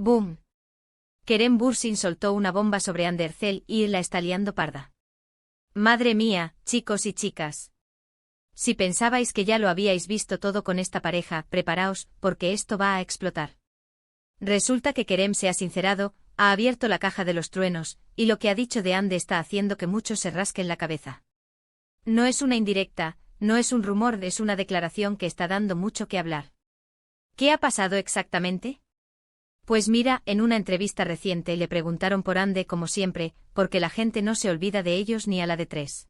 ¡Boom! Kerem Bürsin soltó una bomba sobre Andercel y la está liando parda. Madre mía, chicos y chicas. Si pensabais que ya lo habíais visto todo con esta pareja, preparaos, porque esto va a explotar. Resulta que Kerem se ha sincerado, ha abierto la caja de los truenos, y lo que ha dicho de Ande está haciendo que muchos se rasquen la cabeza. No es una indirecta, no es un rumor, es una declaración que está dando mucho que hablar. ¿Qué ha pasado exactamente? Pues mira, en una entrevista reciente le preguntaron por Ande como siempre, porque la gente no se olvida de ellos ni a la de tres.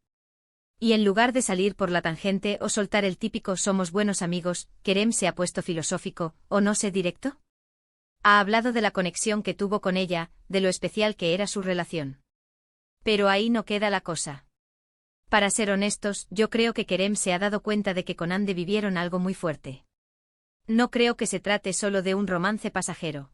Y en lugar de salir por la tangente o soltar el típico somos buenos amigos, Kerem se ha puesto filosófico, o no sé directo. Ha hablado de la conexión que tuvo con ella, de lo especial que era su relación. Pero ahí no queda la cosa. Para ser honestos, yo creo que Kerem se ha dado cuenta de que con Ande vivieron algo muy fuerte. No creo que se trate solo de un romance pasajero.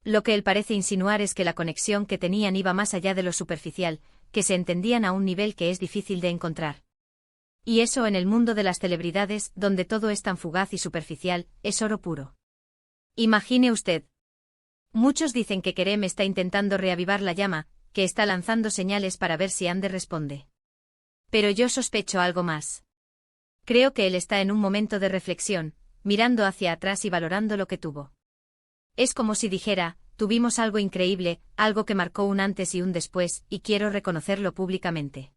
Lo que él parece insinuar es que la conexión que tenían iba más allá de lo superficial, que se entendían a un nivel que es difícil de encontrar. Y eso en el mundo de las celebridades, donde todo es tan fugaz y superficial, es oro puro. Imagine usted. Muchos dicen que Kerem está intentando reavivar la llama, que está lanzando señales para ver si Ande responde. Pero yo sospecho algo más. Creo que él está en un momento de reflexión, mirando hacia atrás y valorando lo que tuvo. Es como si dijera, tuvimos algo increíble, algo que marcó un antes y un después, y quiero reconocerlo públicamente.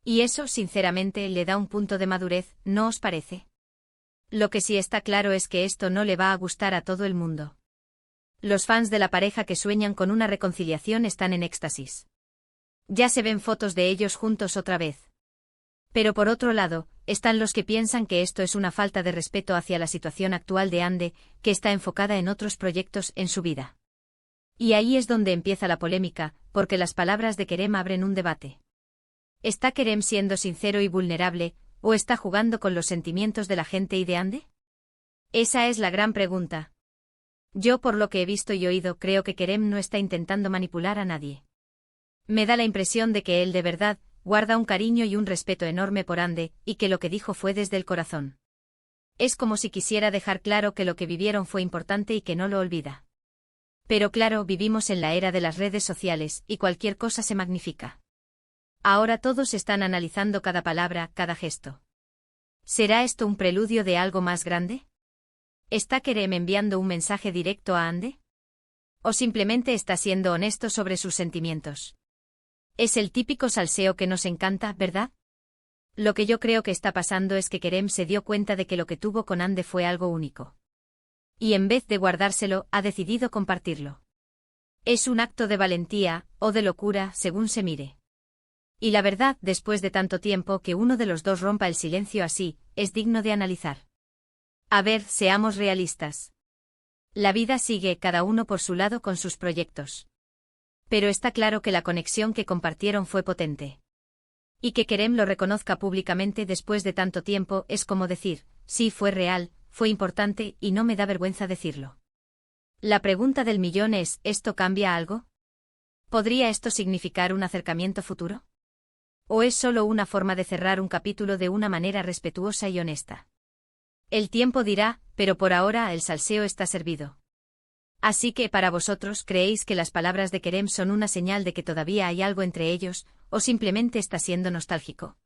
Y eso, sinceramente, le da un punto de madurez, ¿no os parece? Lo que sí está claro es que esto no le va a gustar a todo el mundo. Los fans de la pareja que sueñan con una reconciliación están en éxtasis. Ya se ven fotos de ellos juntos otra vez. Pero por otro lado, están los que piensan que esto es una falta de respeto hacia la situación actual de Ande, que está enfocada en otros proyectos en su vida. Y ahí es donde empieza la polémica, porque las palabras de Kerem abren un debate. ¿Está Kerem siendo sincero y vulnerable, o está jugando con los sentimientos de la gente y de Ande? Esa es la gran pregunta. Yo, por lo que he visto y oído, creo que Kerem no está intentando manipular a nadie. Me da la impresión de que él de verdad guarda un cariño y un respeto enorme por Ande, y que lo que dijo fue desde el corazón. Es como si quisiera dejar claro que lo que vivieron fue importante y que no lo olvida. Pero claro, vivimos en la era de las redes sociales, y cualquier cosa se magnifica. Ahora todos están analizando cada palabra, cada gesto. ¿Será esto un preludio de algo más grande? ¿Está Kerem enviando un mensaje directo a Ande? ¿O simplemente está siendo honesto sobre sus sentimientos? Es el típico salseo que nos encanta, ¿verdad? Lo que yo creo que está pasando es que Kerem se dio cuenta de que lo que tuvo con Ande fue algo único. Y en vez de guardárselo, ha decidido compartirlo. Es un acto de valentía, o de locura, según se mire. Y la verdad, después de tanto tiempo que uno de los dos rompa el silencio así, es digno de analizar. A ver, seamos realistas. La vida sigue cada uno por su lado con sus proyectos. Pero está claro que la conexión que compartieron fue potente. Y que Kerem lo reconozca públicamente después de tanto tiempo es como decir, sí, fue real, fue importante y no me da vergüenza decirlo. La pregunta del millón es, ¿esto cambia algo? ¿Podría esto significar un acercamiento futuro? ¿O es solo una forma de cerrar un capítulo de una manera respetuosa y honesta? El tiempo dirá, pero por ahora el salseo está servido. Así que para vosotros, ¿creéis que las palabras de Kerem son una señal de que todavía hay algo entre ellos, o simplemente está siendo nostálgico?